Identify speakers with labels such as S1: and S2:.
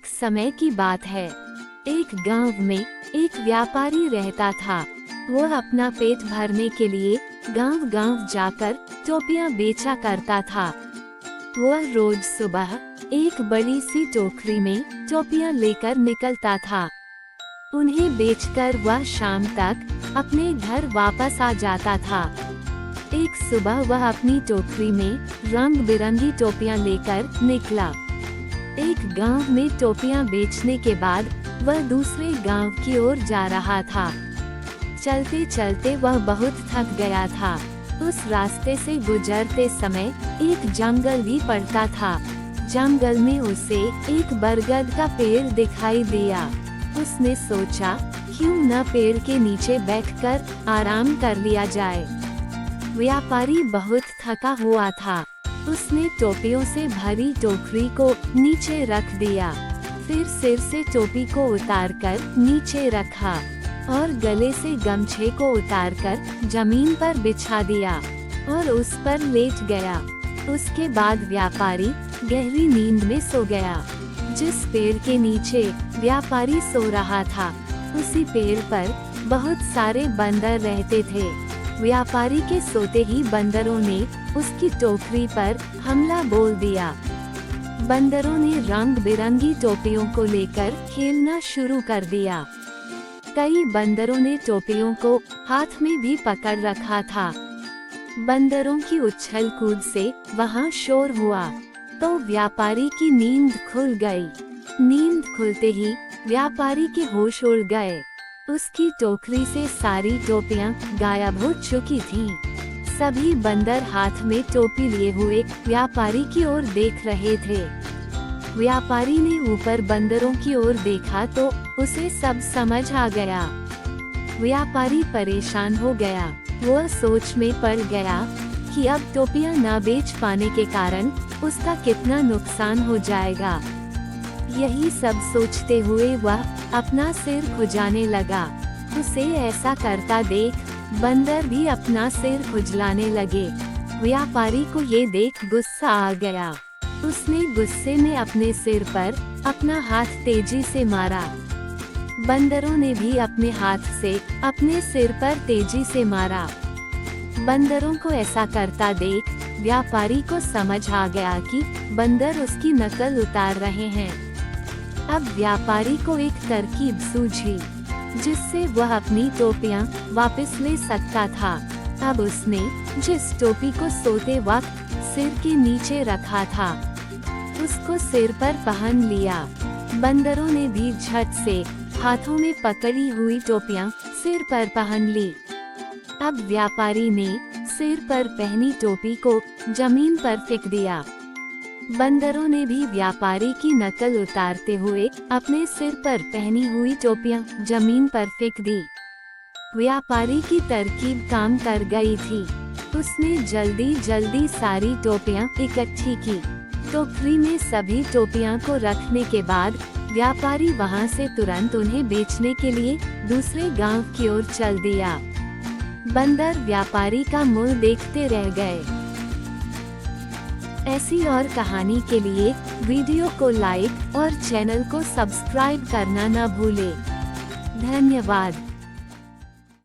S1: समय की बात है। एक गांव में एक व्यापारी रहता था। वह अपना पेट भरने के लिए गांव-गांव जाकर टोपियां बेचा करता था। वह रोज सुबह एक बड़ी सी टोकरी में टोपियां लेकर निकलता था। उन्हें बेचकर वह शाम तक अपने घर वापस आ जाता था। एक सुबह वह अपनी टोकरी में रंग बिरंगी टोपियां लेकर निकला। एक गांव में टोपियां बेचने के बाद वह दूसरे गांव की ओर जा रहा था। चलते चलते वह बहुत थक गया था। उस रास्ते से गुजरते समय एक जंगल भी पड़ता था। जंगल में उसे एक बरगद का पेड़ दिखाई दिया। उसने सोचा, क्यों न पेड़ के नीचे बैठकर आराम कर लिया जाए। व्यापारी बहुत थका हुआ था। उसने टोपियों से भरी टोकरी को नीचे रख दिया, फिर सिर से टोपी को उतारकर नीचे रखा और गले से गमछे को उतारकर जमीन पर बिछा दिया और उस पर लेट गया। उसके बाद व्यापारी गहरी नींद में सो गया। जिस पेड़ के नीचे व्यापारी सो रहा था, उसी पेड़ पर बहुत सारे बंदर रहते थे। व्यापारी के सोते ही बंदरों ने उसकी टोकरी पर हमला बोल दिया। बंदरों ने रंग बिरंगी टोपियों को लेकर खेलना शुरू कर दिया। कई बंदरों ने टोपियों को हाथ में भी पकड़ रखा था। बंदरों की उछल कूद से वहाँ शोर हुआ तो व्यापारी की नींद खुल गई। नींद खुलते ही व्यापारी के होश उड़ गए। उसकी टोकरी से सारी टोपियां गायब हो चुकी थीं। सभी बंदर हाथ में टोपी लिए हुए व्यापारी की ओर देख रहे थे। व्यापारी ने ऊपर बंदरों की ओर देखा तो उसे सब समझ आ गया। व्यापारी परेशान हो गया। वह सोच में पड़ गया कि अब टोपियां न बेच पाने के कारण उसका कितना नुकसान हो जाएगा। यही सब सोचते हुए वह अपना सिर खुजाने लगा। उसे ऐसा करता देख बंदर भी अपना सिर खुजलाने लगे। व्यापारी को ये देख गुस्सा आ गया। उसने गुस्से में अपने सिर पर अपना हाथ तेजी से मारा। बंदरों ने भी अपने हाथ से अपने सिर पर तेजी से मारा। बंदरों को ऐसा करता देख व्यापारी को समझ आ गया कि बंदर उसकी नकल उतार रहे हैं। अब व्यापारी को एक तरकीब सूझी जिससे वह अपनी टोपियां वापस ले सकता था। अब उसने जिस टोपी को सोते वक्त सिर के नीचे रखा था, उसको सिर पर पहन लिया। बंदरों ने भी झट से हाथों में पकड़ी हुई टोपियां सिर पर पहन ली। अब व्यापारी ने सिर पर पहनी टोपी को जमीन पर फेंक दिया। बंदरों ने भी व्यापारी की नकल उतारते हुए अपने सिर पर पहनी हुई टोपियां जमीन पर फेंक दी। व्यापारी की तरकीब काम कर गई थी। उसने जल्दी जल्दी सारी टोपियां इकट्ठी की। टोकरी में सभी टोपियां को रखने के बाद व्यापारी वहां से तुरंत उन्हें बेचने के लिए दूसरे गांव की ओर चल दिया। बंदर व्यापारी का मुंह देखते रह गए। ऐसी और कहानी के लिए वीडियो को लाइक और चैनल को सब्सक्राइब करना न भूलें। धन्यवाद।